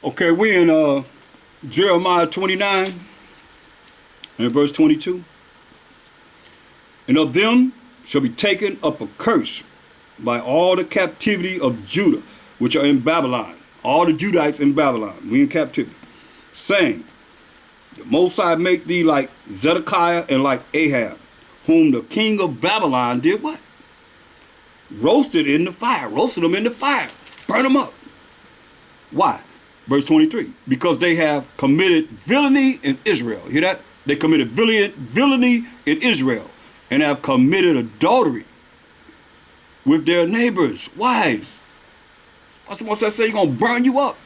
Okay, we in Jeremiah 29 and verse 22. And of them shall be taken up a curse by all the captivity of Judah, which are in Babylon. All the Judites in Babylon, we in captivity. Saying, the Most High make thee like Zedekiah and like Ahab, whom the king of Babylon did what? Roasted in the fire. Roasted them in the fire. Burn them up. Why? Verse 23. Because they have committed villainy in Israel. Hear that? They committed villainy in Israel and have committed adultery with their neighbors' wives. What's that say? He's going to burn you up.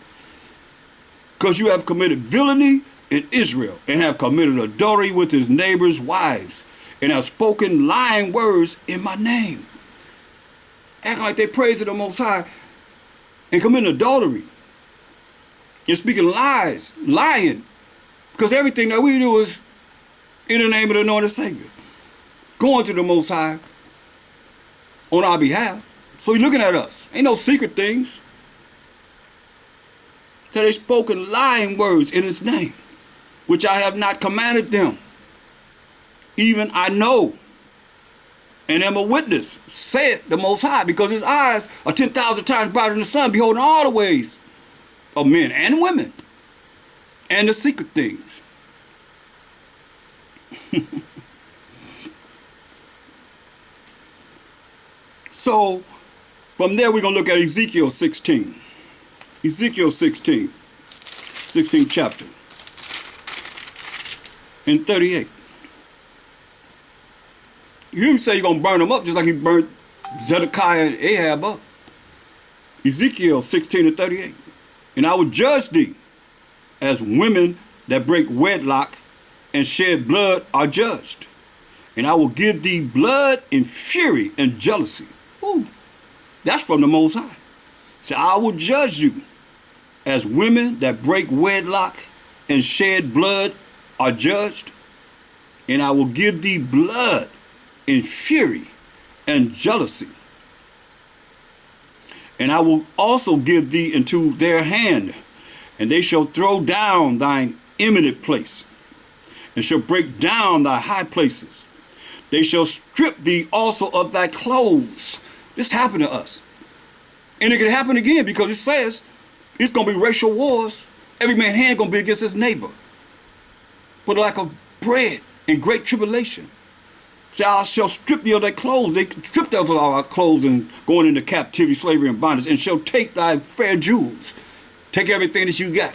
Because you have committed villainy in Israel and have committed adultery with his neighbors' wives and have spoken lying words in my name. Acting like they praising the Most High and committing adultery. You're speaking lies, lying. Because everything that we do is in the name of the anointed Savior. Going to the Most High on our behalf. So he's looking at us. Ain't no secret things. So they spoken lying words in his name, which I have not commanded them. Even I know and am a witness, saith the Most High, because his eyes are 10,000 times brighter than the sun, beholding all the ways of men and women and the secret things. So from there we're going to look at Ezekiel 16. Ezekiel 16, 16th chapter, and 38. You hear him say you're going to burn them up just like he burned Zedekiah and Ahab up. Ezekiel 16 and 38. And I will judge thee as women that break wedlock and shed blood are judged. And I will give thee blood and fury and jealousy. Ooh, that's from the Most High. So I will judge you as women that break wedlock and shed blood are judged. And I will give thee blood and fury and jealousy. And I will also give thee into their hand, and they shall throw down thine eminent place, and shall break down thy high places. They shall strip thee also of thy clothes. This happened to us. And it can happen again because it says it's going to be racial wars. Every man's hand going to be against his neighbor. For the lack of bread and great tribulation. See, I shall strip thee of thy clothes. They stripped us of our clothes and going into captivity, slavery, and bondage, and shall take thy fair jewels. Take everything that you got.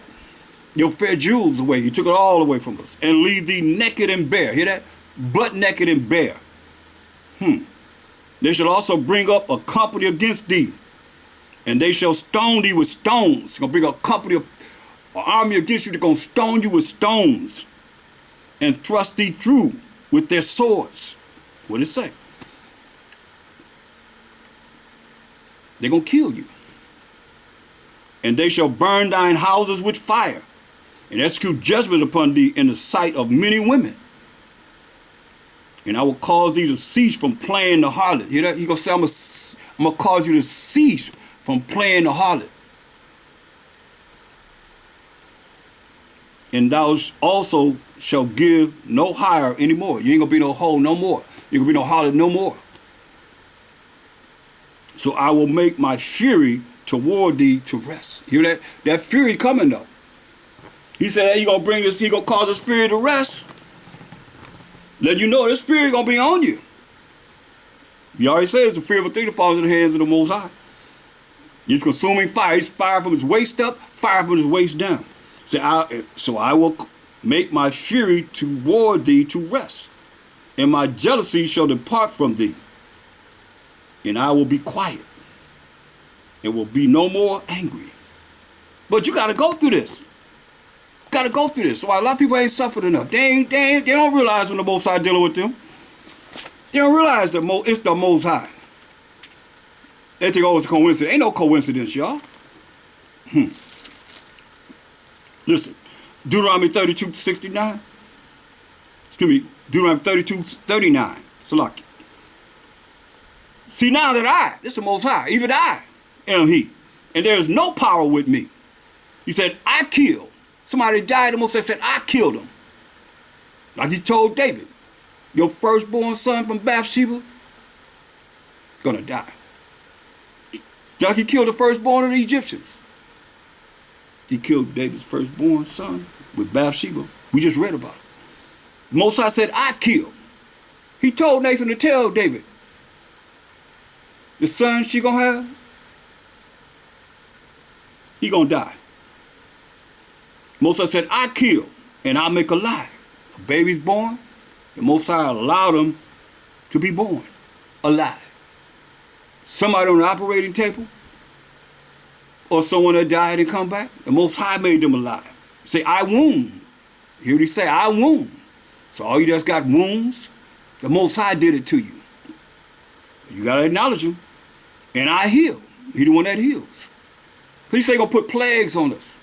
Your fair jewels away. You took it all away from us. And leave thee naked and bare. Hear that? Butt naked and bare. They shall also bring up a company against thee. And they shall stone thee with stones. They're going to bring a company of an army against you. They're going to stone you with stones. And thrust thee through with their swords. What did it say? They're going to kill you. And they shall burn thine houses with fire, and execute judgment upon thee in the sight of many women. And I will cause thee to cease from playing the harlot. Hear that? He's going to say, I'm going to cause you to cease from playing the harlot. And thou also shall give no hire anymore. You ain't going to be no hoe no more. You ain't going to be no harlot no more. So I will make my fury toward thee to rest. Hear that? That fury coming though. He said, hey, he going to bring this, he going to cause this fury to rest. Let you know this fury going to be on you. He already said it's a fearful thing that falls in the hands of the Most High. He's consuming fire. He's fire from his waist up, fire from his waist down. So I will make my fury toward thee to rest, and my jealousy shall depart from thee, and I will be quiet, and will be no more angry. But you got to go through this. Got to go through this. So a lot of people ain't suffered enough. They don't realize when the Most High dealing with them. They don't realize that it's the Most High. They think, oh, it's a coincidence. Ain't no coincidence, y'all. Listen, Deuteronomy 32:69. Excuse me, Deuteronomy 32:39. Salaki. See, now that this is the Most High, even I am He, and there is no power with me. He said, I killed. Somebody died, the Most High said, I killed him. Like he told David, your firstborn son from Bathsheba, gonna die. Just like he killed the firstborn of the Egyptians. He killed David's firstborn son with Bathsheba. We just read about it. Most High said, I killed. He told Nathan to tell David, the son she gonna have, he gonna die. Most High said, I kill and I make alive. A baby's born, the Most High allowed him to be born alive. Somebody on the operating table or someone that died and come back, the Most High made them alive. Say, I wound. Hear what he say, I wound. So all you that's got wounds, the Most High did it to you. You got to acknowledge him. And I heal. He the one that heals. He say he gonna put plagues on us.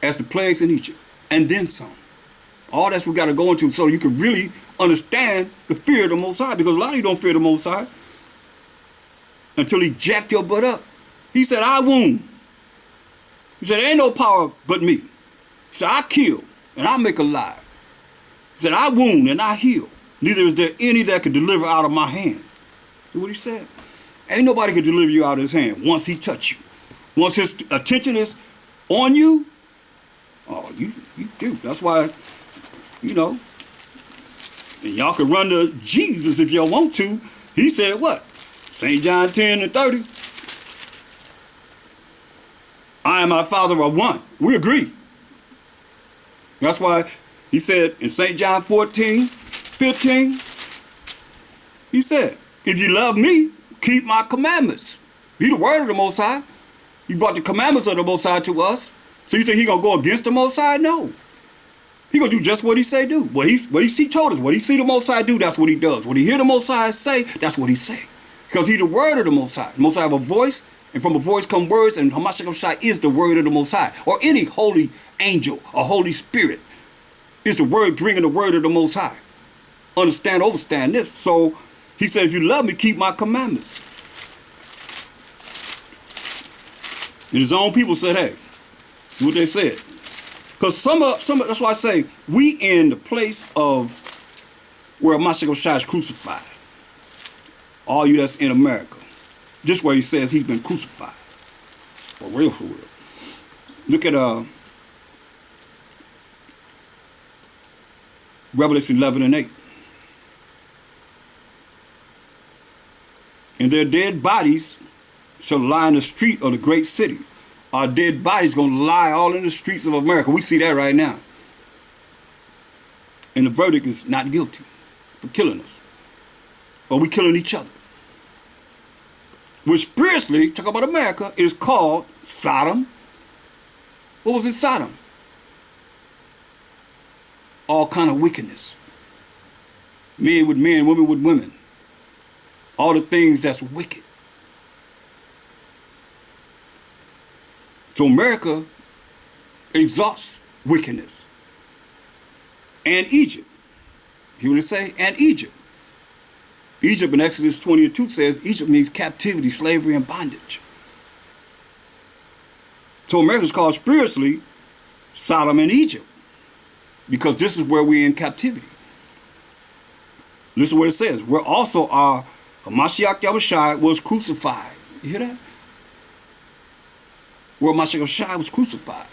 As the plagues in Egypt. And then some. All that's we got to go into so you can really understand the fear of the Most High. Because a lot of you don't fear the Most High until he jacked your butt up. He said, I wound. He said, there ain't no power but me. He said, I kill and I make alive. He said, I wound and I heal. Neither is there any that can deliver out of my hand. That's what he said. Ain't nobody can deliver you out of his hand once he touch you. Once his attention is on you, oh, you do. That's why, you know, and y'all can run to Jesus if y'all want to. He said what? St. John 10:30. I and my Father are one. We agree. That's why he said in St. John 14:15, he said, if you love me, keep my commandments. He the word of the Most High. He brought the commandments of the Most High to us. So you think he gonna go against the Most High? No. He gonna do just what he say do. What he told us. What he see the Most High do, that's what he does. What he hear the Most High say, that's what he say. Because he the word of the Most High. The Most High have a voice, and from a voice come words, and Hamashiach Shai is the word of the Most High. Or any holy angel, a Holy Spirit, is the word bringing the word of the Most High. Understand, overstand this. So he said, if you love me, keep my commandments. And his own people said, hey, what they said. Because some that's why I say we in the place of where Hamashiach Shai is crucified. All you that's in America. Just where he says he's been crucified. For real, for real. Look at Revelation 11:8. And their dead bodies shall lie in the street of the great city. Our dead bodies gonna lie all in the streets of America. We see that right now. And the verdict is not guilty for killing us. Or we killing each other. Which spiritually, talk about America, is called Sodom. What was in Sodom? All kind of wickedness. Men with men, women with women. All the things that's wicked. So America exalts wickedness. And Egypt. He would say, and Egypt. Egypt in Exodus 20:2 says Egypt means captivity, slavery, and bondage. So America is called spiritually Sodom and Egypt. Because this is where we're in captivity. Listen to what it says. Where also our Hamashiach Yahushua was crucified. You hear that? Where Hamashiach Yahushua was crucified.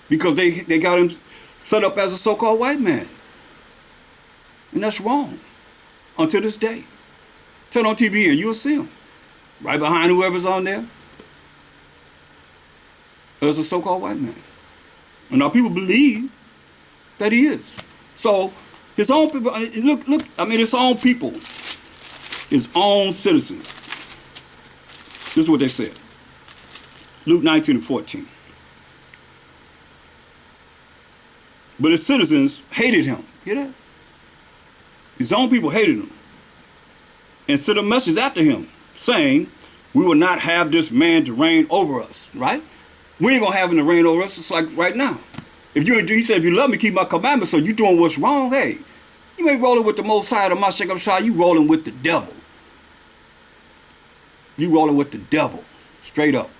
Because they got him set up as a so-called white man. And that's wrong. Until this day. Turn on TV and you'll see him. Right behind whoever's on there. There's a so-called white man. And our people believe that he is. So his own people, look, I mean his own people, his own citizens. This is what they said. Luke 19:14. But his citizens hated him. Hear that? His own people hated him. And sent a message after him, saying, we will not have this man to reign over us. Right? We ain't gonna have him to reign over us. It's like right now. He said, if you love me, keep my commandments. So you doing what's wrong, hey, you ain't rolling with the Most High, the Hamashiach Shai, you rolling with the devil. You rolling with the devil. Straight up.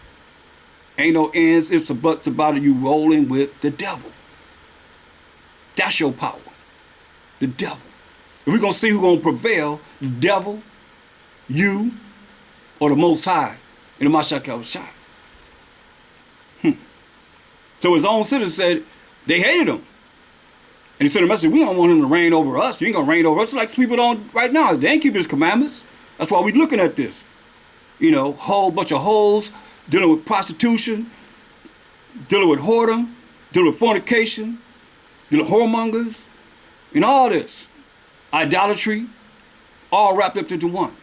Ain't no ends, ifs, or buts about it. You rolling with the devil. That's your power. The devil. If we're going to see who's going to prevail, the devil, you, or the Most High in the Mashiach Yahushua. So his own citizens said they hated him. And he sent a message, we don't want him to reign over us. He ain't going to reign over us like people don't right now. They ain't keeping his commandments. That's why we're looking at this. You know, whole bunch of hoes, dealing with prostitution, dealing with whoredom, dealing with fornication, dealing with whoremongers, and all this. Idolatry, all wrapped up into one.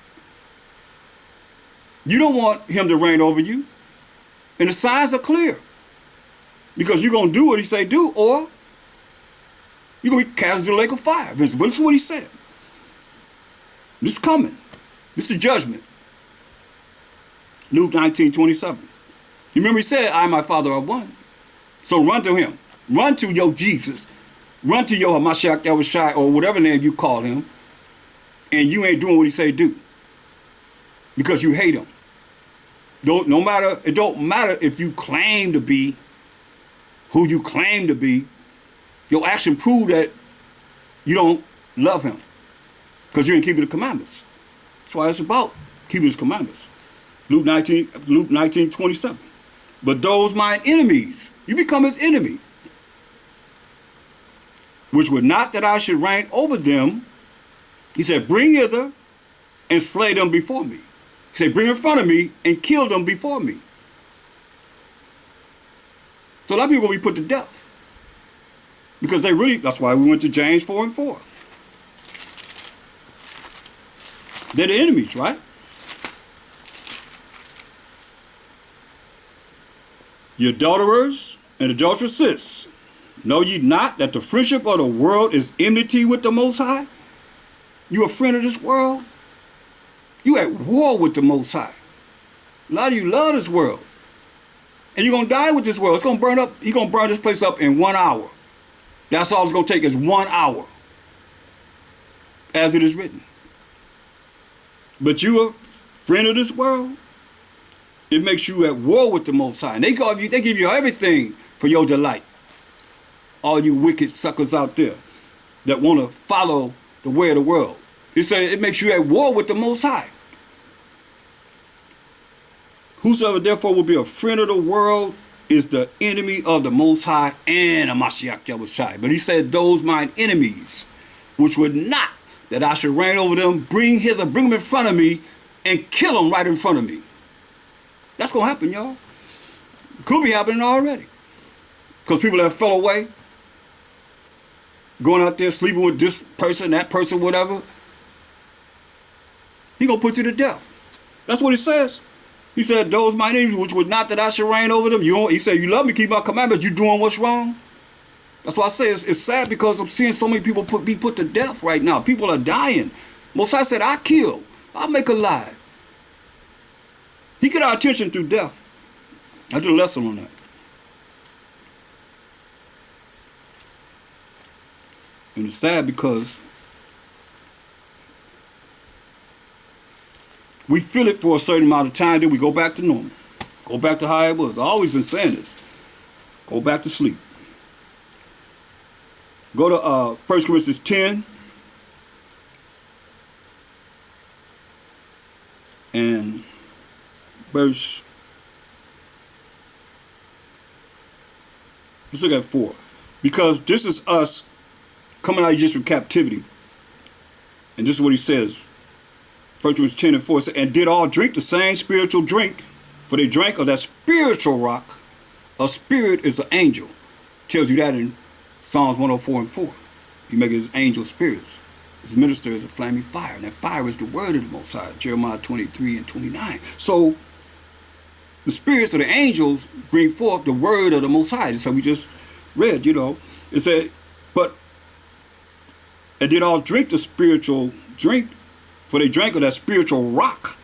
You don't want him to reign over you. And the signs are clear. Because you're going to do what he say do, or you're going to be cast into the lake of fire. But this is what he said. This is coming. This is judgment. Luke 19:27. You remember he said, I and my Father are one. So run to him. Run to your Jesus. Run to your Mashiach Yahushua, or whatever name you call him. And you ain't doing what he say do. Because you hate him. It don't matter if you claim to be who you claim to be. Your action prove that you don't love him. Because you ain't keeping the commandments. That's why it's about keeping his commandments. Luke 19:27. But those mine enemies, you become his enemy, which would not that I should reign over them. He said, bring hither and slay them before me. He said, bring in front of me and kill them before me. So a lot of people will be put to death. Because that's why we went to James 4:4. They're the enemies, right? Ye adulterers and adulteresses, know ye not that the friendship of the world is enmity with the Most High? You a friend of this world? You at war with the Most High. A lot of you love this world. And you're going to die with this world. It's going to burn up. He's going to burn this place up in 1 hour. That's all it's going to take is 1 hour. As it is written. But you a friend of this world? It makes you at war with the Most High. And they give you everything for your delight. All you wicked suckers out there that want to follow the way of the world. He said it makes you at war with the Most High. Whosoever therefore will be a friend of the world is the enemy of the Most High and a Mashiach Yahushua. But he said those mine enemies, which would not that I should reign over them, bring them in front of me and kill them right in front of me. That's going to happen, y'all. Could be happening already. Because people that fell away, going out there sleeping with this person, that person, whatever, he going to put you to death. That's what he says. He said, those my enemies, which was not that I should reign over them. He said, you love me, keep my commandments, you doing what's wrong. That's why I say it's sad because I'm seeing so many people be put to death right now. People are dying. Mosiah said, I kill. I'll make alive. He get our attention through death. I did a lesson on that. And it's sad because we feel it for a certain amount of time, then we go back to normal. Go back to how it was. I've always been saying this. Go back to sleep. Go to 1 Corinthians 10. And let's look at 4. Because this is us coming out of Egyptian captivity. And this is what he says. 1 Corinthians 10 and 4 says, and did all drink the same spiritual drink, for they drank of that spiritual rock. A spirit is an angel. Tells you that in Psalms 104 and 4. You make it as angel spirits. His minister is a flaming fire. And that fire is the word of the Most High. Jeremiah 23 and 29. So the spirits of the angels bring forth the word of the Most High. That's how we just read, It said, and did all drink the spiritual drink, for they drank of that spiritual rock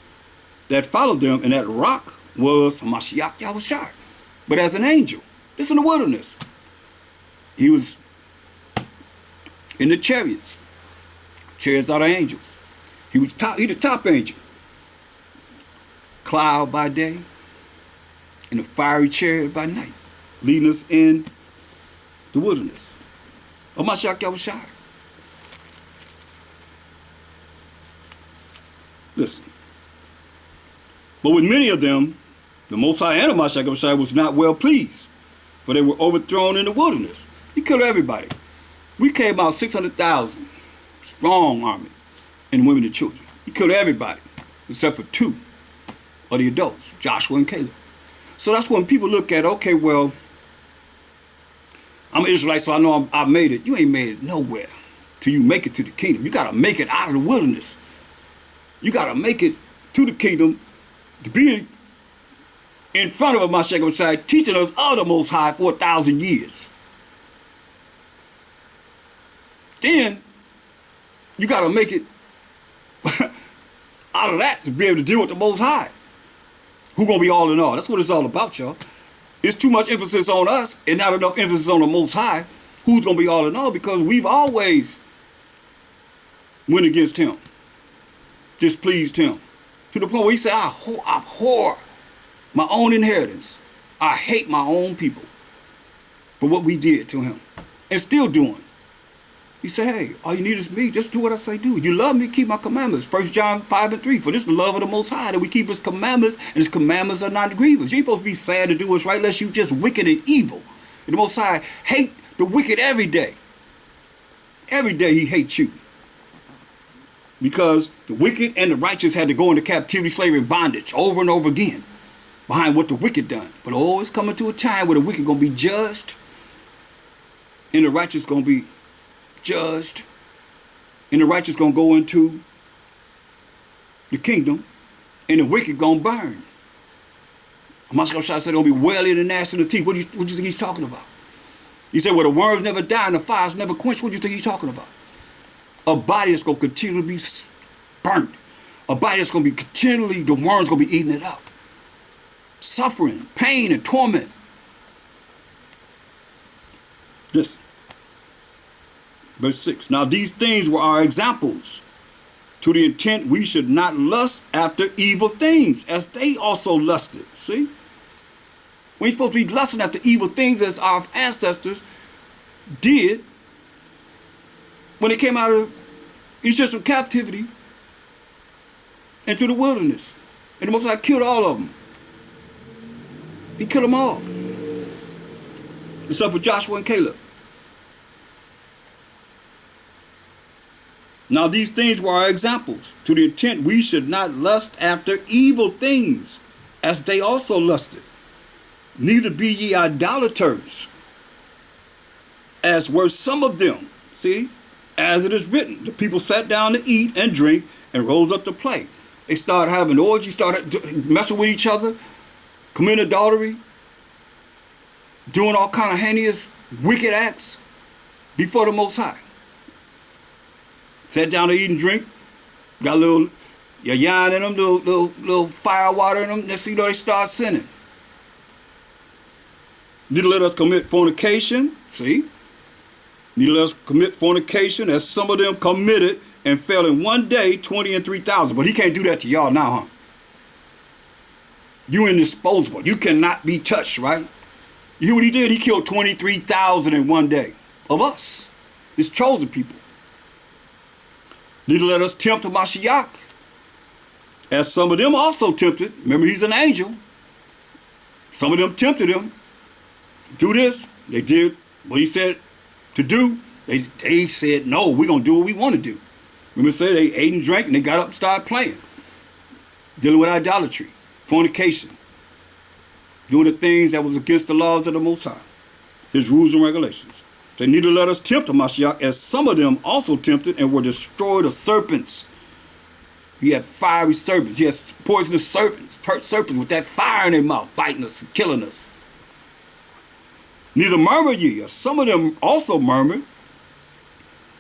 that followed them, and that rock was Mashiach Yahushua. But as an angel, this in the wilderness, he was in the chariots. Chariots are the angels. He the top angel. Cloud by day, in a fiery chariot by night, leading us in the wilderness of Mashiach Yahushua. Listen. But with many of them, the Most High and Mashiach Yahushua was not well pleased, for they were overthrown in the wilderness. He killed everybody. We came out 600,000, strong army, and women and children. He killed everybody, except for 2 of the adults, Joshua and Caleb. So that's when people look at, okay, well, I'm an Israelite, so I know I made it. You ain't made it nowhere till you make it to the kingdom. You got to make it out of the wilderness. You got to make it to the kingdom to be in front of Mashiach Yahushua, teaching us of the Most High for 1,000 years. Then you got to make it out of that to be able to deal with the Most High. Who gonna be all in all? That's what it's all about, y'all. It's too much emphasis on us and not enough emphasis on the Most High. Who's gonna be all in all? Because we've always went against him, displeased him, to the point where he said, I abhor my own inheritance. I hate my own people for what we did to him and still doing. He said, hey, all you need is me. Just do what I say do. You love me, keep my commandments. 1 John 5:3. For this is the love of the Most High, that we keep his commandments, and his commandments are not grievous. You ain't supposed to be sad to do what's right unless you just wicked and evil. And the Most High hate the wicked every day. Every day he hates you. Because the wicked and the righteous had to go into captivity, slavery, and bondage over and over again behind what the wicked done. But it's coming to a time where the wicked going to be judged and the righteous going to be judged, and the righteous gonna go into the kingdom, and the wicked gonna burn. Mashiach said they're gonna be wailing and gnashing of the teeth. What do you think he's talking about? He said, well, the worms never die and the fires never quench. What do you think he's talking about? A body that's gonna continually be burnt. A body that's gonna be continually, the worms gonna be eating it up. Suffering, pain, and torment. Listen. Verse 6. Now these things were our examples, to the intent we should not lust after evil things, as they also lusted. See? We ain't supposed to be lusting after evil things as our ancestors did when they came out of Egyptian captivity into the wilderness. And the Most High killed all of them. He killed them all. Except for Joshua and Caleb. Now these things were our examples, to the intent we should not lust after evil things, as they also lusted. Neither be ye idolaters, as were some of them. See, as it is written, the people sat down to eat and drink and rose up to play. They started having orgies, started messing with each other, committing adultery, doing all kind of heinous, wicked acts before the Most High. Sat down to eat and drink, got a little yayan in them, little fire water in them. Next thing you know, they start sinning. Did let us commit fornication, see? Did let us commit fornication, as some of them committed and fell in one day 20 and 3,000. But he can't do that to y'all now, huh? You indisposable. You cannot be touched, right? You hear what he did? He killed 23,000 in one day of us, his chosen people. Neither let us tempt Mashiach, as some of them also tempted. Remember, he's an angel. Some of them tempted him. Do this. They did what he said to do. They said, no, we're going to do what we want to do. Remember, said they ate and drank and they got up and started playing. Dealing with idolatry, fornication, doing the things that was against the laws of the Most High, his rules and regulations. They neither let us tempt the Mashiach, as some of them also tempted and were destroyed of serpents. He had fiery serpents. He had poisonous serpents with that fire in their mouth, biting us and killing us. Neither murmur ye, as some of them also murmured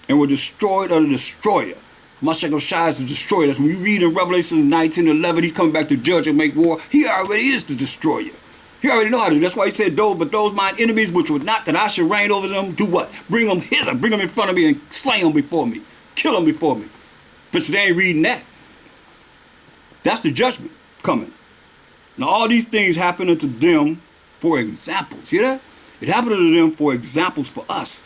and were destroyed of the destroyer. Mashiach is the destroyer. That's when you read in Revelation 19:11, he's coming back to judge and make war. He already is the destroyer. He already know how to do. That's why he said, but those mine enemies which would not that I should reign over them, do what? Bring them hither, bring them in front of me and slay them before me. Kill them before me. But they ain't reading that. That's the judgment coming. Now all these things happen unto them for examples. Hear that? It happened to them for examples for us.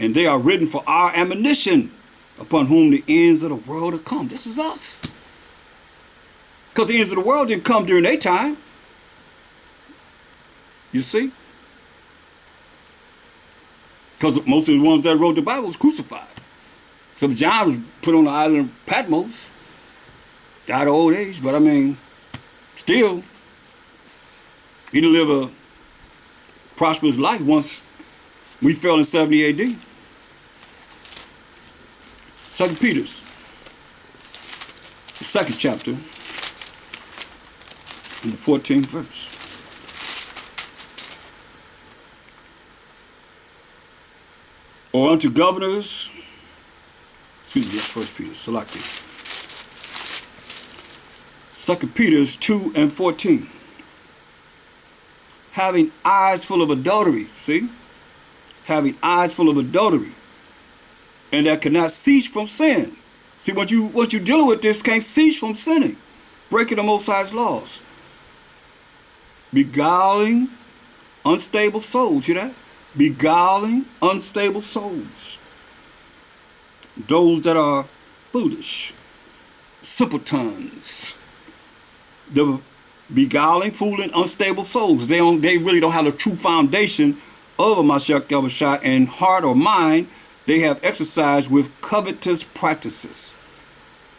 And they are written for our admonition, upon whom the ends of the world are come. This is us. Because the ends of the world didn't come during their time. You see? Because most of the ones that wrote the Bible was crucified. So John was put on the island of Patmos, died of old age, but I mean, still, he didn't live a prosperous life once we fell in 70 AD. 2 Peter's, the 2nd chapter, in the 14th verse. Or unto governors, excuse me, that's 1 Peter, selected. 2 Peter's 2 and 14. Having eyes full of adultery, see? Having eyes full of adultery, and that cannot cease from sin. See, what you dealing with this can't cease from sinning, breaking the Most High's laws. Beguiling unstable souls, you know? Beguiling unstable souls. Those that are foolish, simpletons. The beguiling, fooling, unstable souls. They really don't have a true foundation of a Mashiach Yahushua in heart or mind. They have exercised with covetous practices.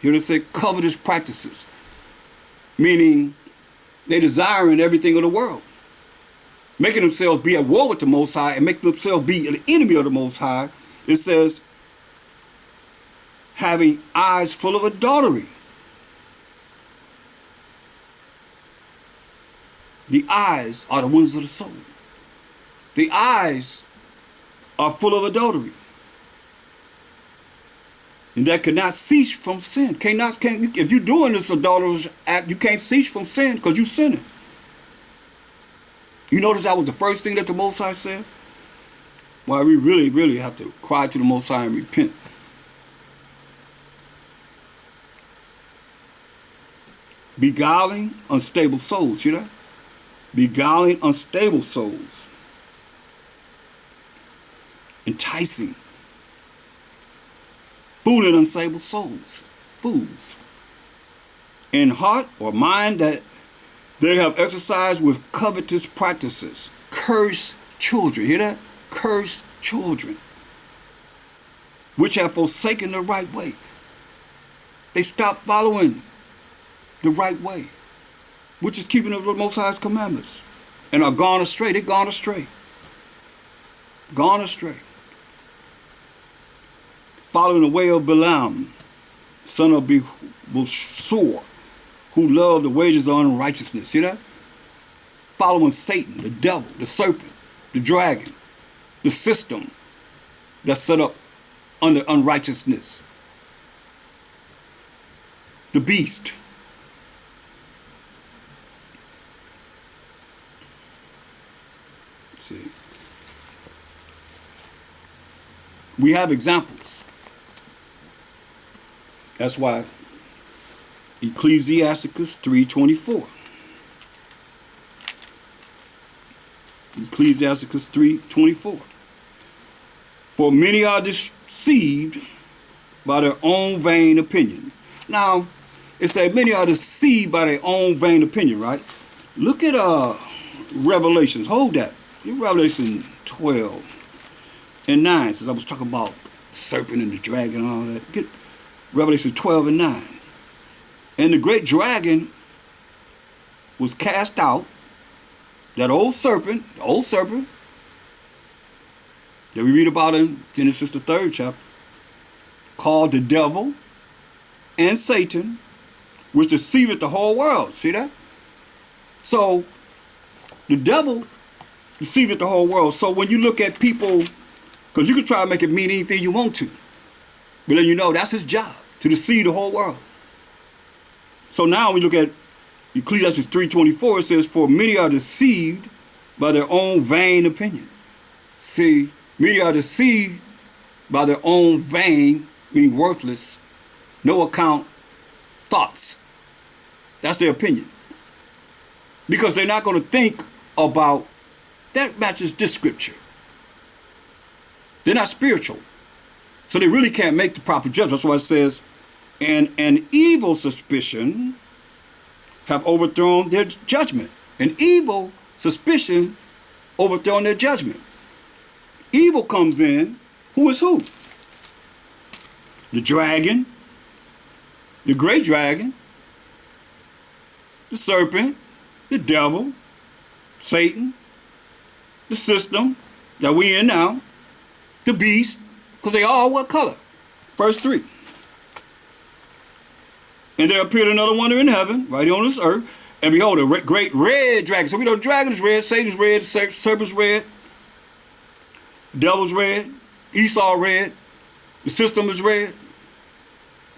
Here they say covetous practices, meaning they desiring everything of the world, making themselves be at war with the Most High and make themselves be an enemy of the Most High. It says, having eyes full of adultery. The eyes are the windows of the soul. The eyes are full of adultery. And that cannot cease from sin. If you're doing this adulterous act, you can't cease from sin because you're sinning. You notice that was the first thing that the Most High said? Well, we really, really have to cry to the Most High and repent. Beguiling unstable souls, see that? Beguiling unstable souls. Enticing. Fooling unstable souls. Fools. In heart or mind that they have exercised with covetous practices. Cursed children. Hear that? Cursed children. Which have forsaken the right way. They stopped following the right way, which is keeping the Most High's commandments, and are gone astray. They're gone astray. Gone astray. Following the way of Balaam, son of Beor, who loved the wages of unrighteousness. See that? Following Satan, the devil, the serpent, the dragon, the system that's set up under unrighteousness. The beast. Let's see. We have examples. That's why Ecclesiasticus 3:24. Ecclesiasticus 3:24. For many are deceived by their own vain opinion. Now, it says many are deceived by their own vain opinion, right? Look at Revelations. Hold that. In Revelation 12:9, since I was talking about serpent and the dragon and all that. Get Revelation 12:9. And the great dragon was cast out, that old serpent that we read about in Genesis the 3rd chapter, called the devil and Satan, which deceiveth the whole world. See that? So the devil deceiveth the whole world. So when you look at people, because you can try to make it mean anything you want to, but then you know that's his job, to deceive the whole world. So now we look at Ecclesiastes 3:24. It says, for many are deceived by their own vain opinion. See, many are deceived by their own vain, meaning worthless, no account thoughts. That's their opinion. Because they're not going to think about that matches this scripture. They're not spiritual. So they really can't make the proper judgment. That's why it says, and an evil suspicion have overthrown their judgment. An evil suspicion overthrown their judgment. Evil comes in. Who is who? The dragon, the great dragon, the serpent, the devil, Satan, the system that we in now, the beast, because they all what color? Verse 3. And there appeared another wonder in heaven, right here on this earth, and behold, a great red dragon. So we know the dragon is red, Satan's red, the serpent's red, the devil's red, Esau red, the system is red,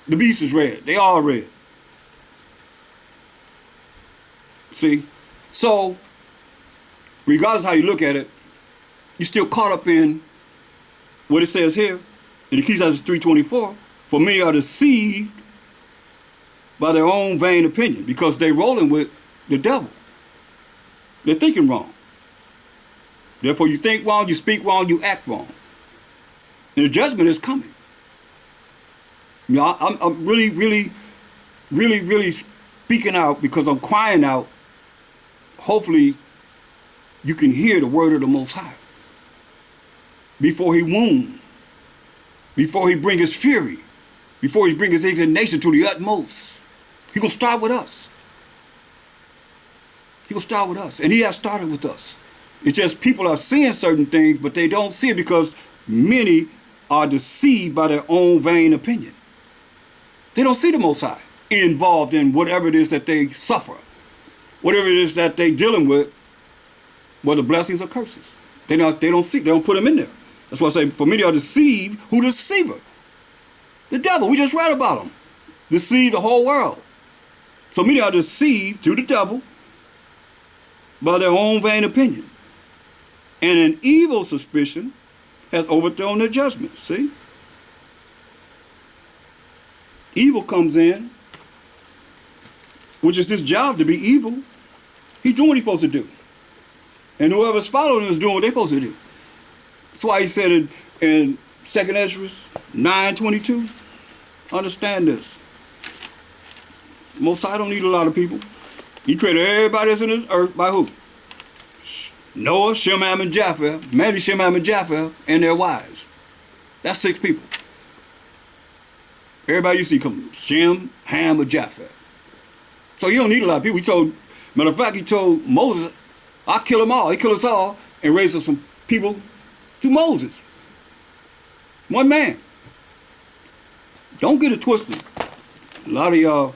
the beast is red. They all red. See? So, regardless how you look at it, you're still caught up in what it says here in Ecclesiastes 3:24. For many are deceived by their own vain opinion because they're rolling with the devil. They're thinking wrong. Therefore, you think wrong, you speak wrong, you act wrong. And the judgment is coming. You know, I'm really speaking out because I'm crying out. Hopefully, you can hear the word of the Most High. Before he wound, before he bring his fury, before he bring his indignation to the utmost, he gonna start with us. He gonna start with us, and he has started with us. It's just people are seeing certain things, but they don't see it because many are deceived by their own vain opinion. They don't see the Most High involved in whatever it is that they suffer, whatever it is that they're dealing with, whether blessings or curses. They don't see, they don't put them in there. That's why I say, for many are deceived. Who the deceiver? The devil. We just read about him. Deceived the whole world. So many are deceived through the devil by their own vain opinion. And an evil suspicion has overthrown their judgment. See? Evil comes in, which is his job to be evil. He's doing what he's supposed to do. And whoever's following him is doing what they're supposed to do. That's why he said in 2nd Ezra 9:22, understand this. Most High don't need a lot of people. He created everybody that's in this earth by who? Noah, Shem, Ham, and Japheth, Mary, Shem, Ham, and Japheth, and their wives. That's 6 people. Everybody you see come Shem, Ham, or Japheth. So you don't need a lot of people. He told, matter of fact, he told Moses, I'll kill them all. He killed us all and raised us from people to Moses. One man. Don't get it twisted. A lot of y'all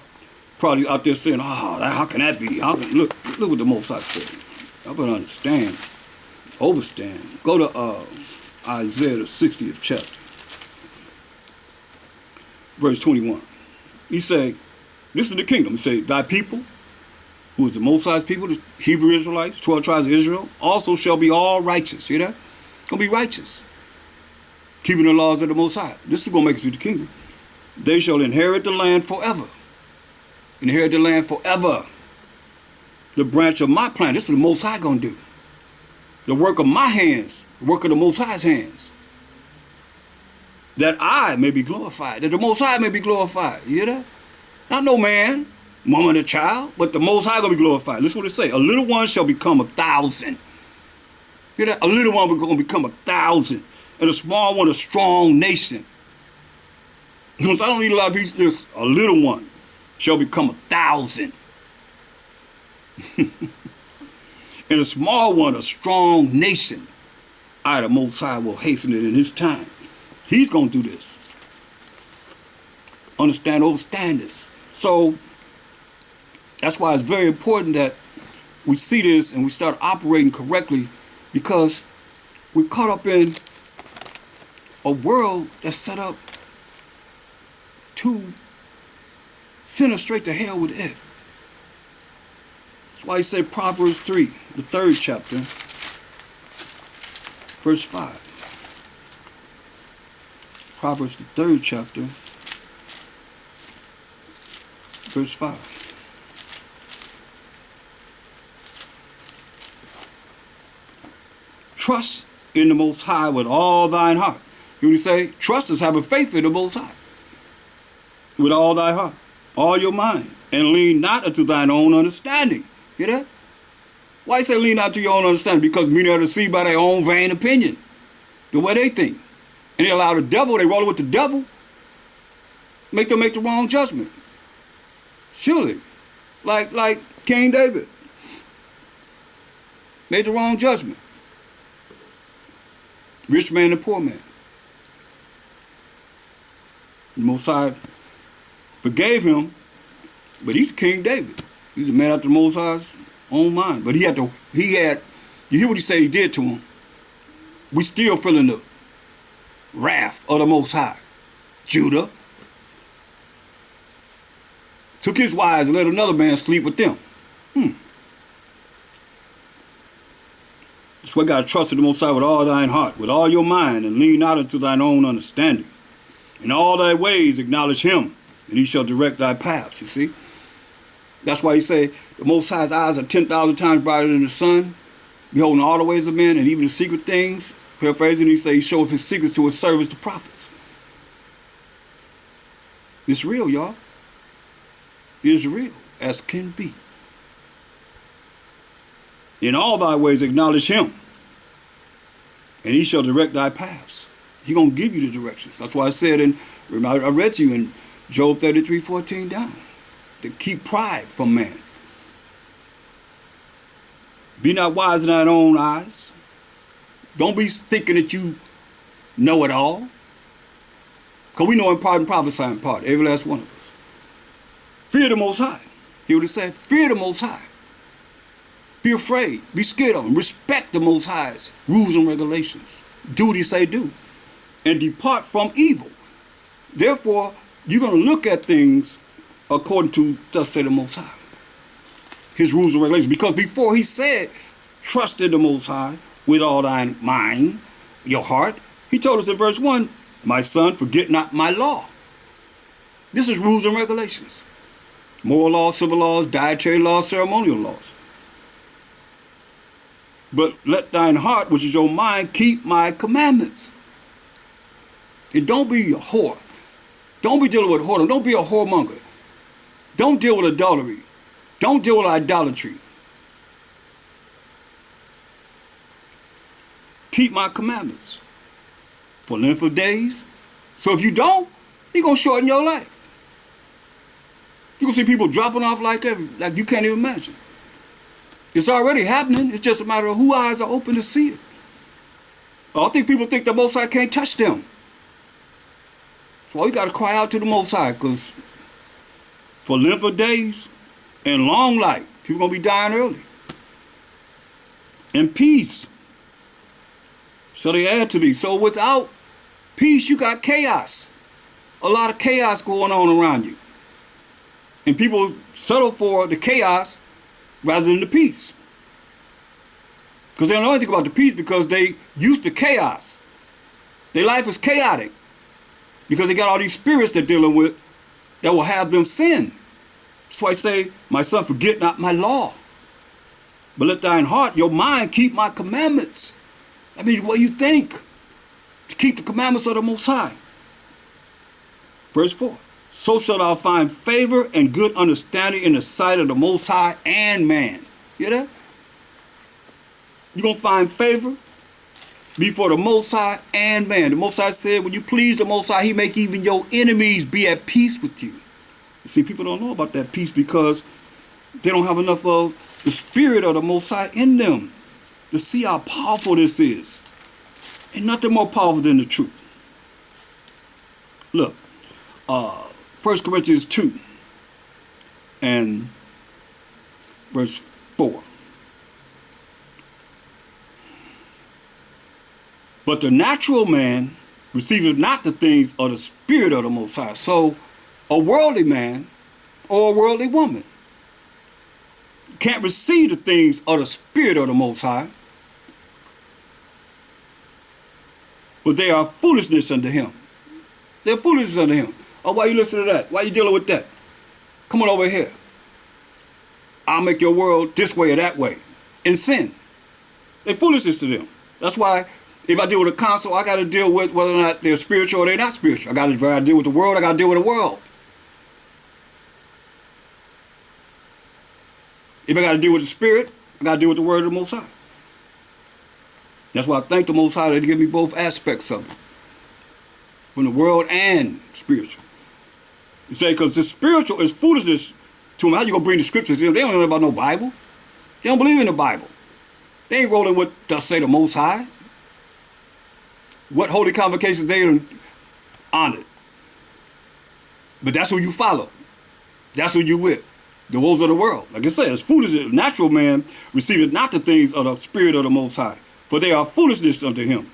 probably out there saying, how can that be? Look what the Most High said. I better understand, overstand. Go to Isaiah the 60th chapter, verse 21. He say, this is the kingdom. He say, thy people, who is the Most High's people, the Hebrew Israelites, 12 tribes of Israel, also shall be all righteous. Hear that? Gonna be righteous. Keeping the laws of the Most High. This is gonna make it to the kingdom. They shall inherit the land forever. Inherit the land forever. The branch of my plan. This is what the Most High gonna do. The work of my hands. The work of the Most High's hands. That I may be glorified. That the Most High may be glorified. You hear that? Not no man, woman, or child, but the Most High gonna be glorified. Listen what it say. A little one shall become 1,000. Hear that? A little one gonna become 1,000. And a small one a strong nation. So I don't need a lot of people. Listen, a little one shall become 1,000. And a small one a strong nation. I, the Most High, will hasten it in his time. He's gonna do this. Understand, overstand this. So that's why it's very important that we see this and we start operating correctly, because we're caught up in a world that's set up to send us straight to hell with it. That's why he said Proverbs 3, the 3rd chapter, verse 5. Proverbs, the 3rd chapter, verse 5. trust in the Most High with all thine heart. You would say, trust is having faith in the Most High with all thy heart, all your mind, and lean not unto thine own understanding. Hear that? Why say lean not to your own understanding? Because many are deceived by their own vain opinion, the way they think. And they allow the devil, they roll with the devil, make them make the wrong judgment. Surely, like King David, made the wrong judgment. Rich man and poor man. The Most High forgave him, but he's King David. He's a man after the Most High's own mind. But you hear what he said he did to him. We still feeling the wrath of the Most High. Judah took his wives and let another man sleep with them. That's why you got to trust in the Most High with all thine heart, with all your mind, and lean not unto thine own understanding. In all thy ways acknowledge him, and he shall direct thy paths, you see. That's why he say, the Most High's eyes are 10,000 times brighter than the sun, beholding all the ways of men, and even the secret things. Paraphrasing, he say he shows his secrets to his servants, the prophets. It's real, y'all. It's real, as can be. In all thy ways acknowledge him, and he shall direct thy paths. He's going to give you the directions. That's why I said, I read to you in Job 33:14 down, to keep pride from man. Be not wise in thine own eyes. Don't be thinking that you know it all. Because we know in part and prophesy in part, every last one of us. Fear the Most High. He would have said, fear the Most High. Be afraid. Be scared of him. Respect the Most High's rules and regulations. Do what he say do. And depart from evil. Therefore, you're going to look at things according to, thus say the Most High. His rules and regulations. Because before he said, trust in the Most High with all thine mind, your heart, he told us in verse 1, my son, forget not my law. This is rules and regulations. Moral laws, civil laws, dietary laws, ceremonial laws. But let thine heart, which is your mind, keep my commandments. And don't be a whore. Don't be dealing with whoredom. Don't be a whoremonger. Don't deal with adultery. Don't deal with idolatry. Keep my commandments for length of days. So if you don't, he's going to shorten your life. You're going to see people dropping off like you can't even imagine. It's already happening. It's just a matter of whose eyes are open to see it. I think people think the Most High can't touch them. So you got to cry out to the Most High, because for length of days and long life, people going to be dying early. And peace shall they add to thee. So without peace, you got chaos. A lot of chaos going on around you. And people settle for the chaos rather than the peace. Because they don't know anything about the peace, because they used to chaos. Their life is chaotic. Because they got all these spirits they're dealing with that will have them sin. That's why I say, my son, forget not my law. But let thine heart, your mind, keep my commandments. That means what you think. To keep the commandments of the Most High. Verse 4. So shalt thou find favor and good understanding in the sight of the Most High and man. You hear that? You're going to find favor before the Most High and man. The Most High said, when you please the Most High, he make even your enemies be at peace with you. You see, people don't know about that peace because they don't have enough of the spirit of the Most High in them to see how powerful this is. And nothing more powerful than the truth. Look, 1 Corinthians 2 and verse 4. But the natural man receiveth not the things of the Spirit of the Most High. So a worldly man or a worldly woman can't receive the things of the Spirit of the Most High, but they are foolishness unto him. They're foolishness unto him. Oh, why you listening to that? Why you dealing with that? Come on over here. I'll make your world this way or that way. In sin. They're foolishness to them. That's why if I deal with a console, I got to deal with whether or not they're spiritual or they're not spiritual. I got to deal with the world. I got to deal with the world. If I got to deal with the spirit, I got to deal with the word of the Most High. That's why I thank the Most High that He give me both aspects of it, from the world and spiritual. You say, because the spiritual is foolishness to them. How you going to bring the scriptures in? They don't know about no Bible. They don't believe in the Bible. They ain't rolling with thus say the Most High. What holy convocations they honored. But that's who you follow. That's who you with. The woes of the world. Like I said, it's foolishness. Natural man receiveth not the things of the Spirit of the Most High, for they are foolishness unto him.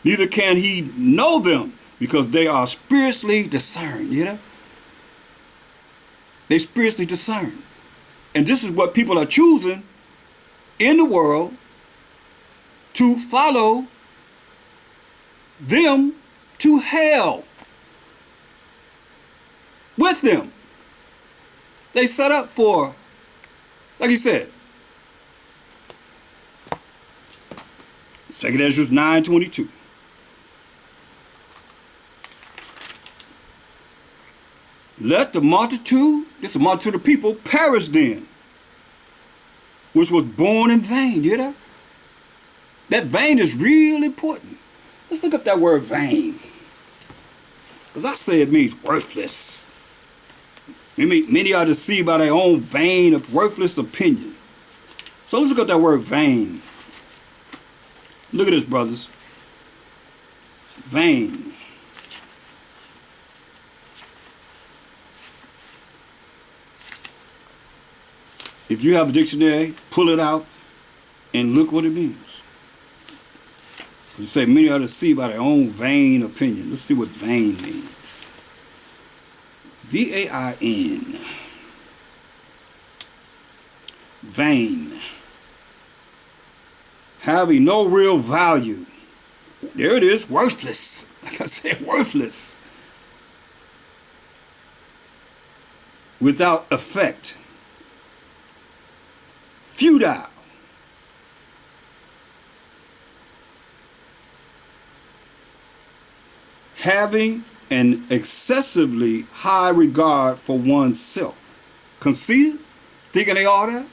Neither can he know them, because they are spiritually discerned. You know? They spiritually discerned. And this is what people are choosing in the world to follow them to hell with them. They set up for, like he said, 2 Ezra 9:22. Let the multitude, this is a multitude of people, perish then, which was born in vain. You know? That vain is real important. Let's look up that word vain. Because I say it means worthless. Many are deceived by their own vain, worthless opinion. So let's look up that word vain. Look at this, brothers. Vain. If you have a dictionary, pull it out and look what it means. You say many are deceived by their own vain opinion. Let's see what vain means. V-A-I-N. Vain. Having no real value. There it is, worthless. Like I said, worthless. Without effect. Futile. Having an excessively high regard for oneself. Conceited? Thinking they all that?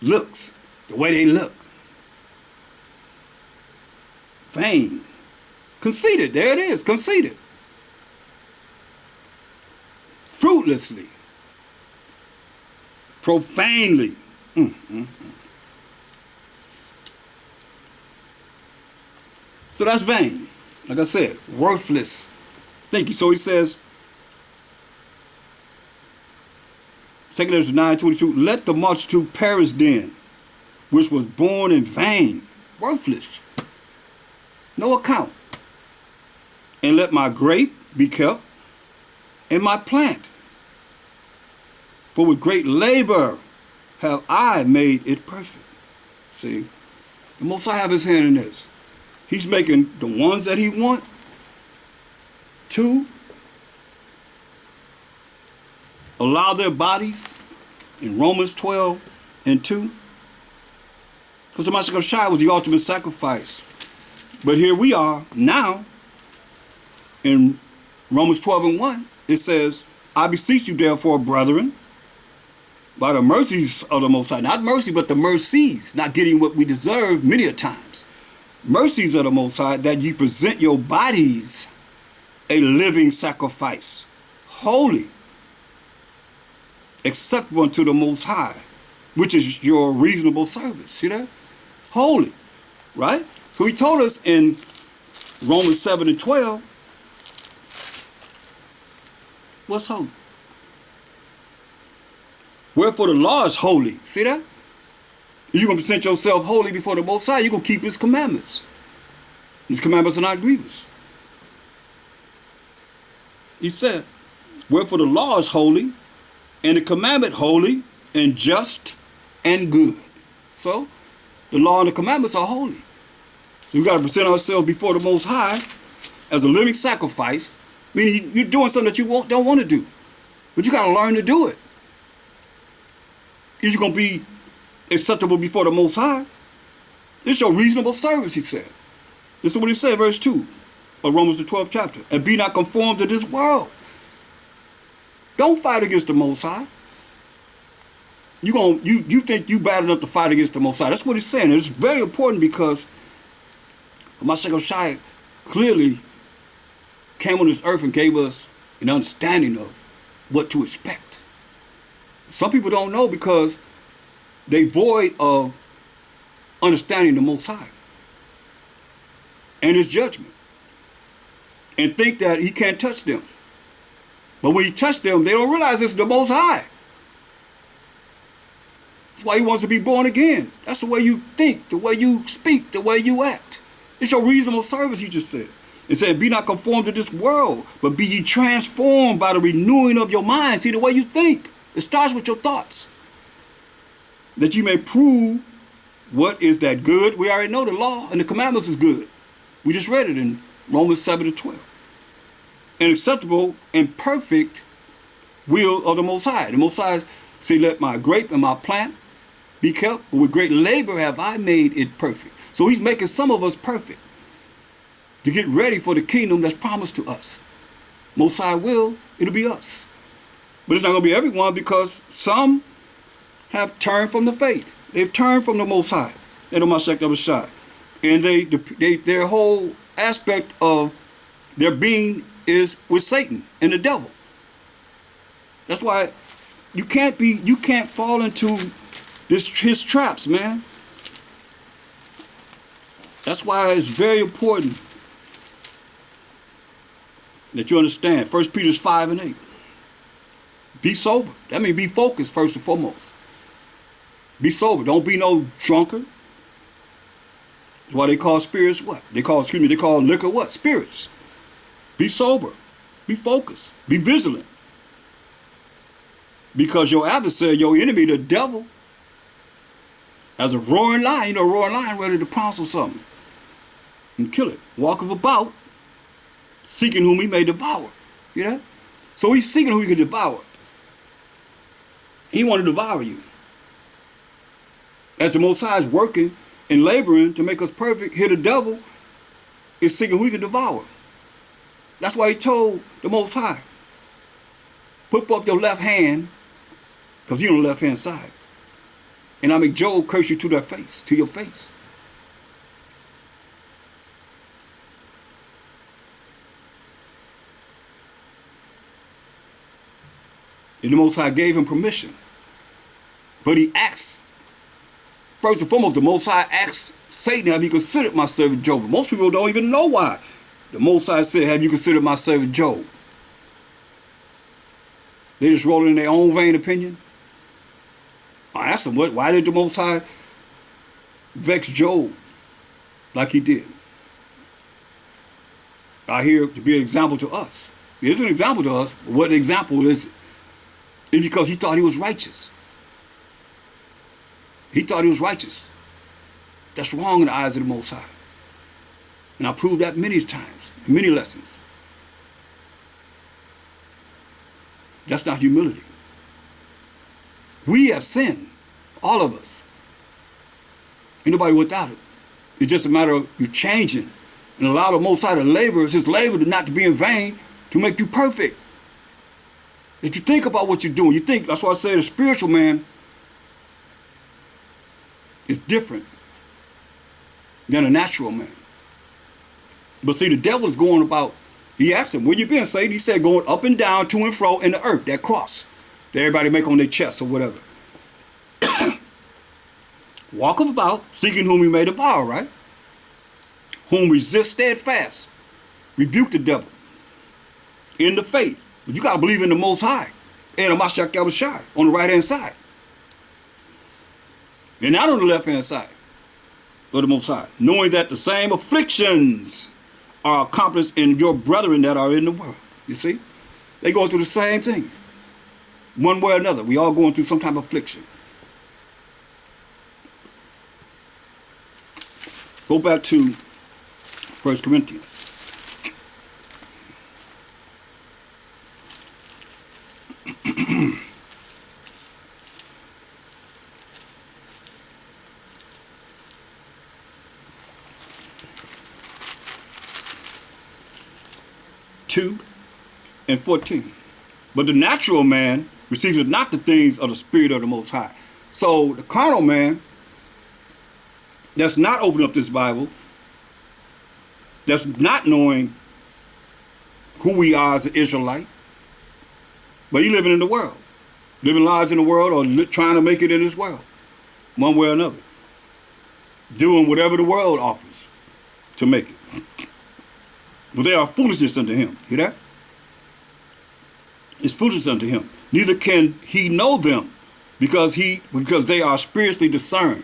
Looks. The way they look. Vain. Conceited. There it is. Conceited. Fruitlessly. Profanely. So that's vain. Like I said, worthless. Thank you. So he says, 2 Ezra 9:22, let the multitude perish then, which was born in vain, worthless, no account. And let my grape be kept, and my plant. For with great labor have I made it perfect. See, the Most High have his hand in this. He's making the ones that he wants to allow their bodies in Romans 12:2. Because the Mashiach Shai was the ultimate sacrifice. But here we are now in Romans 12:1. It says, I beseech you therefore, brethren, by the mercies of the Most High. Not mercy, but the mercies. Not getting what we deserve many a times. Mercies of the Most High, that ye present your bodies a living sacrifice, holy, acceptable unto the Most High, which is your reasonable service. See that? Holy, right? So he told us in Romans 7:12, what's holy? Wherefore the law is holy. See that? You're going to present yourself holy before the Most High. You're going to keep his commandments. His commandments are not grievous. He said, wherefore the law is holy, and the commandment holy, and just, and good. So, the law and the commandments are holy. So we got to present ourselves before the Most High as a living sacrifice, meaning you're doing something that you don't want to do. But you got to learn to do it. You're going to be acceptable before the Most High. This is your reasonable service, he said. This is what he said, verse 2 of Romans the 12th chapter. And be not conformed to this world. Don't fight against the Most High. You think you bad enough to fight against the Most High. That's what he's saying. It's very important because Mashiach Shai clearly came on this earth and gave us an understanding of what to expect. Some people don't know because they void of understanding the Most High and his judgment and think that he can't touch them. But when he touched them, they don't realize it's the Most High. That's why he wants to be born again. That's the way you think, the way you speak, the way you act. It's your reasonable service, he just said. It said, be not conformed to this world, but be ye transformed by the renewing of your mind. See, the way you think. It starts with your thoughts. That you may prove what is that good. We already know the law and the commandments is good. We just read it in Romans 7 to 12. An acceptable and perfect will of the Most High. The Most High say, let my grape and my plant be kept. With great labor have I made it perfect. So he's making some of us perfect to get ready for the kingdom that's promised to us. Most High will, it'll be us. But it's not going to be everyone because some have turned from the faith. They've turned from the Most High. They don't Mashiach Shai. And their whole aspect of their being is with Satan and the devil. That's why you can't fall into his traps, man. That's why it's very important that you understand 1 Peter 5 and 8. Be sober. That means be focused first and foremost. Be sober. Don't be no drunkard. That's why they call spirits what? They call liquor what? Spirits. Be sober. Be focused. Be vigilant. Because your adversary, your enemy, the devil, as a roaring lion, a roaring lion ready to pounce on something and kill it. Walketh about, seeking whom he may devour. You know? So he's seeking who he can devour. He want to devour you. As the Most High is working and laboring to make us perfect, here the devil is seeking who he can devour. That's why he told the Most High, put forth your left hand, because you're on the left hand side. And I make Job curse you to your face. And the Most High gave him permission. But he asked, first and foremost, the Most High asked Satan, have you considered my servant Job? Most people don't even know why. The Most High said, have you considered my servant Job? They just roll in their own vain opinion. I asked them, why did the Most High vex Job like he did? I hear to be an example to us. It is an example to us, but what the example is, it's because he thought he was righteous. He thought he was righteous. That's wrong in the eyes of the Most High. And I proved that many times, in many lessons. That's not humility. We have sinned, all of us. Ain't nobody without it. It's just a matter of you changing and allow the Most High to labor, his labor to not to be in vain, to make you perfect. That you think about what you're doing. You think, that's why I say the spiritual man is different than a natural man. But see, the devil is going about, he asked him, where you been, Satan? He said, going up and down, to and fro in the earth, that cross that everybody make on their chest or whatever. Walketh about, seeking whom he may devour, right? Whom resist steadfast. Rebuke the devil in the faith. But you got to believe in the Most High and Mashiach Shai on the right-hand side. And not on the left-hand side of the Most High. Knowing that the same afflictions are accomplished in your brethren that are in the world. You see? They go through the same things. One way or another. We all going through some type of affliction. Go back to 1 Corinthians. 2 and 14. But the natural man receives not the things of the Spirit of the Most High. So the carnal man that's not opening up this Bible, that's not knowing who we are as an Israelite, but he living in the world, living lives in the world or trying to make it in this world, one way or another, doing whatever the world offers to make it. But they are foolishness unto him. Hear that? It's foolishness unto him. Neither can he know them because they are spiritually discerned,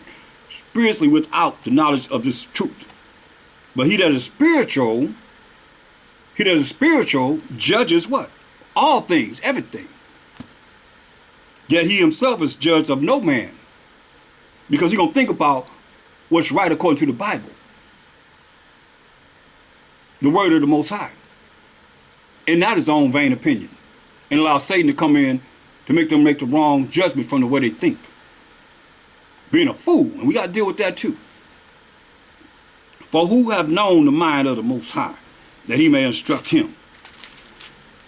spiritually without the knowledge of this truth. But he that is spiritual judges what? All things, everything. Yet he himself is judged of no man, because he's going to think about what's right according to the Bible, the word of the Most High, and not his own vain opinion, and allow Satan to come in to make them make the wrong judgment from the way they think. Being a fool, and we got to deal with that too. For who have known the mind of the Most High, that he may instruct him?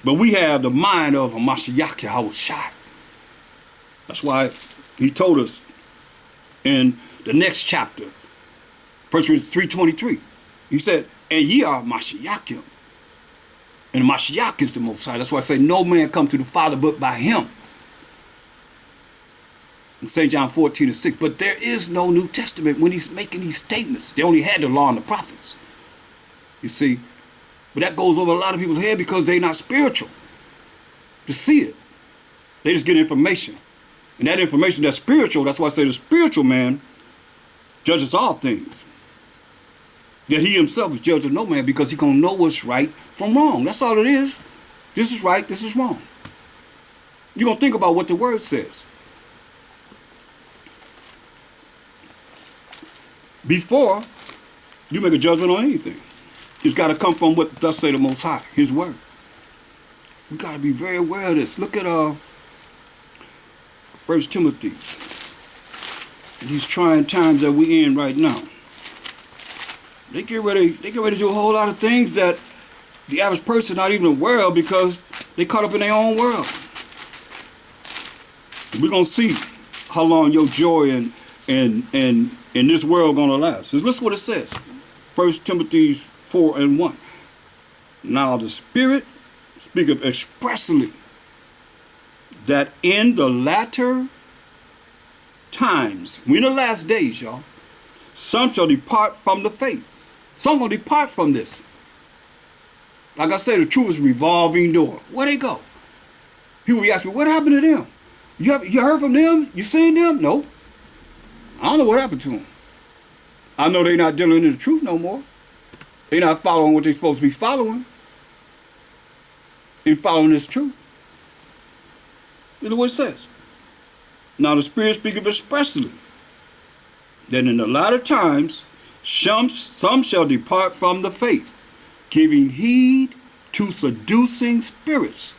But we have the mind of a Mashiach Yahushua. That's why he told us in the next chapter, 1 Corinthians 3:23, he said, and ye are Mashiachim. And Mashiach is the Most High. That's why I say no man come to the Father but by him. In St. John 14:6. But there is no New Testament when he's making these statements. They only had the law and the prophets. You see? But that goes over a lot of people's head because they're not spiritual to see it. They just get information. And that information that's spiritual, that's why I say the spiritual man judges all things. Yet he himself is judge of no man, because he's going to know what's right from wrong. That's all it is. This is right, this is wrong. You're going to think about what the word says. Before you make a judgment on anything, it's got to come from what thus say the Most High, his word. We got to be very aware of this. Look at 1 Timothy. These trying times that we in right now. They get ready to do a whole lot of things that the average person not even aware of, because they caught up in their own world. We're going to see how long your joy in this world going to last. So listen what it says. 1 Timothy 4:1. Now the Spirit speaketh expressly that in the latter times, we in the last days, y'all, some shall depart from the faith. Some will depart from this. Like I said, the truth is a revolving door. Where they go? People be asking me, what happened to them? You heard from them? You seen them? No. I don't know what happened to them. I know they're not dealing in the truth no more. They're not following what they're supposed to be following. And following this truth. Look at what it says. Now the Spirit speaketh expressly that in the latter times some shall depart from the faith, giving heed to seducing spirits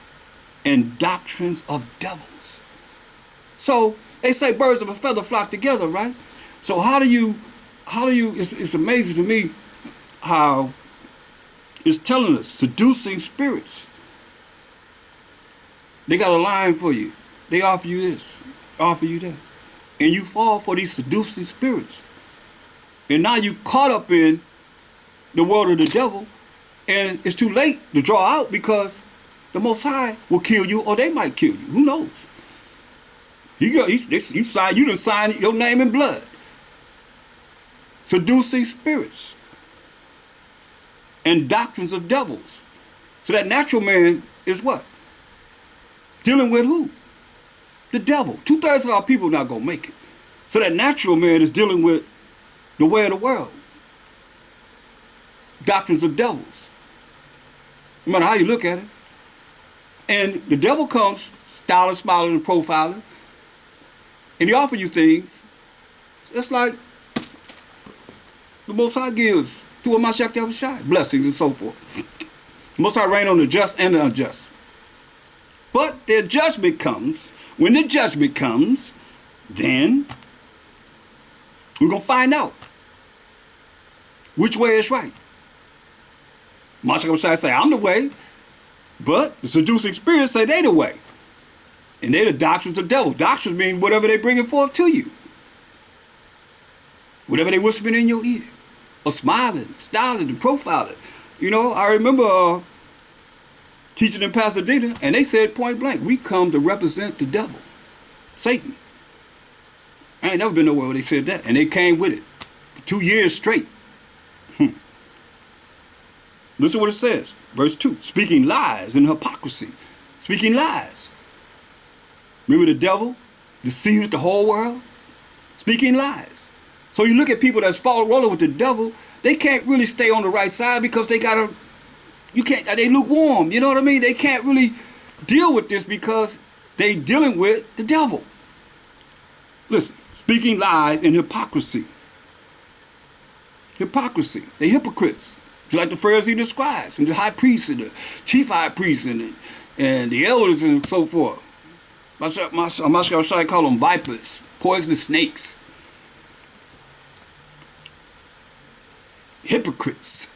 and doctrines of devils. So they say birds of a feather flock together, right? So how do you it's amazing to me how it's telling us seducing spirits. They got a line for you. They offer you this, offer you that. And you fall for these seducing spirits. And now you caught up in the world of the devil, and it's too late to draw out, because the Most High will kill you, or they might kill you. Who knows? You done signed your name in blood. Seducing spirits and doctrines of devils. So that natural man is what? Dealing with who? The devil. 2/3 of our people not going to make it. So that natural man is dealing with the way of the world. Doctrines of devils. No matter how you look at it. And the devil comes styling, smiling, and profiling. And he offers you things. It's like the Most High gives to a Mashiach Yahushua, blessings and so forth. The Most High reign on the just and the unjust. But their judgment comes. When the judgment comes, then we're going to find out which way is right. Mashiach Yahushua say, I'm the way. But the seducing spirits say they the way. And they the doctrines of devils. Doctrines mean whatever they bringing forth to you. Whatever they whispering in your ear. Or smiling, styling, and profiling. You know, I remember teaching in Pasadena, and they said point blank, we come to represent the devil, Satan. I ain't never been nowhere where they said that. And they came with it for 2 years straight. Listen to what it says. Verse 2. Speaking lies and hypocrisy. Speaking lies. Remember the devil deceives the whole world? Speaking lies. So you look at people that's rolling with the devil, they can't really stay on the right side because they they lukewarm, you know what I mean? They can't really deal with this because they dealing with the devil. Listen, speaking lies and hypocrisy. Hypocrisy. They hypocrites. Just like the Pharisees and the scribes and the high priests and the chief high priests and the elders and so forth. My I call them vipers, poisonous snakes. Hypocrites.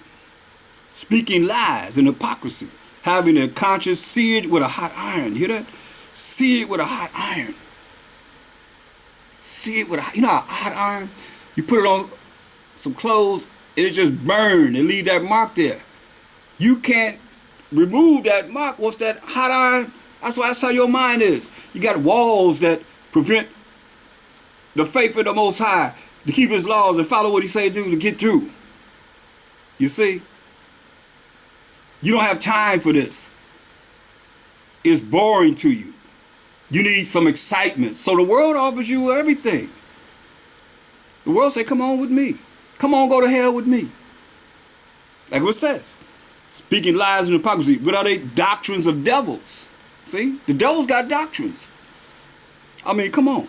Speaking lies and hypocrisy. Having their conscience seared with a hot iron. You hear that? Seared with a hot iron. Seared with you know how hot iron? You put it on some clothes and it just burn and leave that mark there. You can't remove that mark once that hot iron. That's how your mind is. You got walls that prevent the faith of the Most High to keep His laws and follow what He say do to get through. You see? You don't have time for this. It's boring to you. You need some excitement. So the world offers you everything. The world say, come on with me. Come on, go to hell with me. Like what it says. Speaking lies and hypocrisy. What are they? Doctrines of devils. See? The devil's got doctrines. I mean, come on.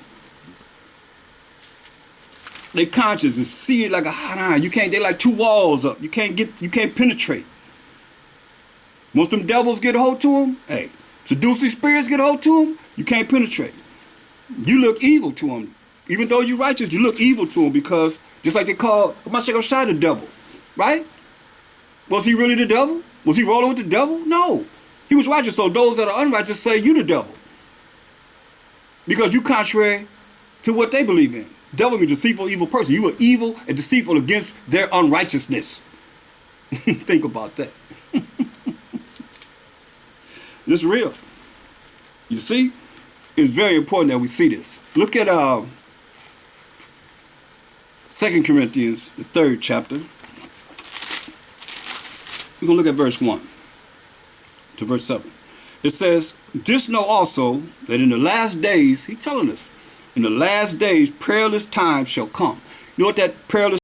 Their conscience is seared like a hot iron. They're like two walls up. You can't penetrate. Once them devils get a hold to them, hey, seducing spirits get a hold to them, you can't penetrate. You look evil to them. Even though you're righteous, you look evil to them because just like they call the devil, right? Was he really the devil? Was he rolling with the devil? No. He was righteous, so those that are unrighteous say you the devil. Because you contrary to what they believe in. Devil means deceitful, evil person. You are evil and deceitful against their unrighteousness. Think about that. This is real. You see? It's very important that we see this. Look at 2 Corinthians, the 3rd chapter. We're going to look at verse 1 to verse 7. It says, this know also that in the last days, he's telling us, in the last days, perilous times shall come. You know what that perilous